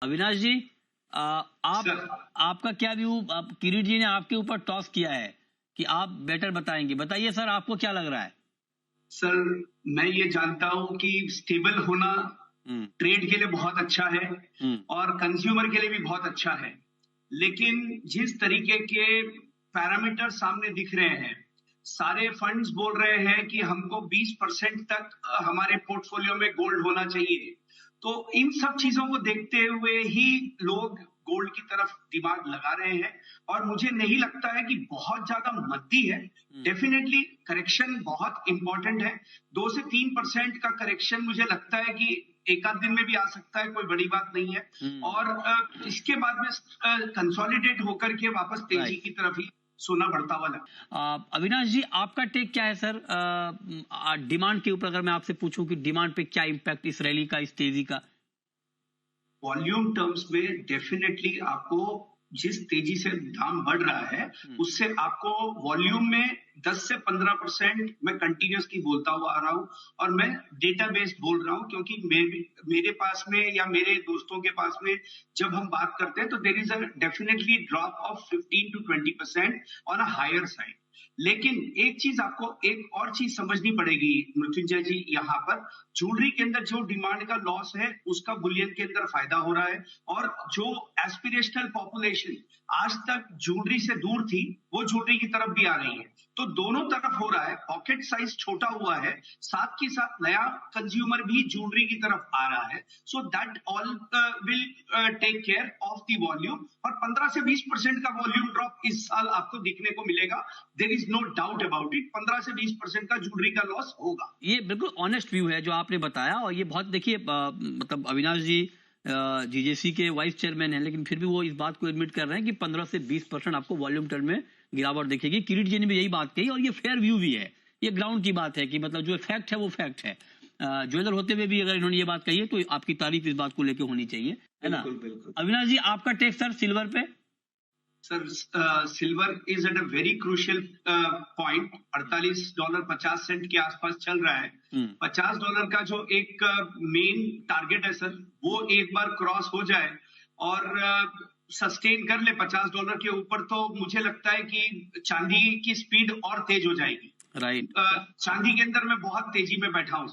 अविनाश जी, sir आपका क्या view? किरीट जी ने आपके ऊपर टॉस किया है कि आप बेटर बताएंगे। बताइए सर, आपको क्या लग रहा है? सर मैं ये जानता हूं कि स्टेबल होना हम्म। ट्रेड के लिए बहुत अच्छा है हम्म। और कंज्यूमर के लिए भी बहुत अच्छा है। लेकिन जिस तरीके के पैरामीटर सामने दिख रहे हैं, सारे फंड्स बोल रहे हैं कि हमको 20% तक हमारे पोर्टफोलियो में गोल्ड होना चाहिए। तो इन सब चीजों को देखते हुए ही लोग गोल्ड की तरफ दिमाग लगा रहे हैं और मुझे नहीं लगता है कि बहुत ज्यादा मंदी है। डेफिनेटली करेक्शन बहुत इंपॉर्टेंट है। 2 से 3% का करेक्शन मुझे लगता है कि एक आध दिन में भी आ सकता है, कोई बड़ी बात नहीं है। हम्म। और इसके बाद में कंसोलिडेट होकर के वापस तेजी राइट। की तरफ ही सोना बढ़ता हुआ लगता अविनाश जी, आपका टेक क्या है सर? डिमांड के ऊपर अगर मैं आपसे पूछूं कि डिमांड पे क्या इम्पैक्ट इस रैली का, इस तेजी का? है। वॉल्यूम टर्म्स में डेफिनेटली आपको जिस तेजी से दाम बढ़ रहा है, उससे आपको वॉल्यूम में 10 से 15% मैं कंटिन्यूसली बोलता हुआ आ रहा हूं और मैं डेटाबेस बोल रहा हूं, क्योंकि मेरे पास में या मेरे दोस्तों के पास में जब हम बात करते हैं तो there is a definitely drop of 15 to 20% on a higher side. लेकिन एक चीज आपको एक और चीज समझनी पड़ेगी मृत्युंजय जी, यहाँ पर ज्वेलरी के अंदर जो डिमांड का लॉस है उसका बुलियन के अंदर फायदा हो रहा है। और जो एस्पिरेशनल पॉपुलेशन आज तक ज्वेलरी से दूर थी, वो ज्वेलरी की तरफ भी आ रही है। तो दोनों तरफ हो रहा है। पॉकेट साइज छोटा हुआ है, साथ के साथ नया कंज्यूमर भी ज्वेलरी की तरफ आ रहा है। So that all will take care of the volume. और 15 से 20% का वॉल्यूम ड्रॉप इस साल आपको दिखने को मिलेगा। There is no doubt about it. 15 से 20% का ज्वेलरी का लॉस होगा। ये बिल्कुल ऑनेस्ट व्यू है जो आपने बताया, और ये बहुत, देखिए, मतलब अविनाश जी जीजेसी के वाइस चेयरमैन हैं, लेकिन फिर भी वो इस बात को एडमिट कर रहे हैं कि 15 से 20% आपको वॉल्यूम टर्म में गिरावट दिखेगी। किरीट जी ने भी यही बात कही और ये फेयर व्यू भी है। ये ग्राउंड की बात है कि मतलब जो फैक्ट है वो फैक्ट है। ज्वेलर होते हुए भी अगर इन्होंने ये बात कही है तो आपकी तारीफ इस बात को लेकर होनी चाहिए, है ना? बिल्कुल बिल्कुल। अविनाश जी, आपका टेक सर सिल्वर पे? Sir silver is at a very crucial point. $48 50 cent के आसपास चल रहा है। हम्म। $50 का जो एक मेन टारगेट है सर, वो एक बार क्रॉस हो जाए और सस्टेन कर ले $50 के ऊपर, तो मुझे लगता है कि चांदी की स्पीड और तेज हो जाएगी। राइट। चांदी के अंदर मैं बहुत तेजी में बैठा हूं।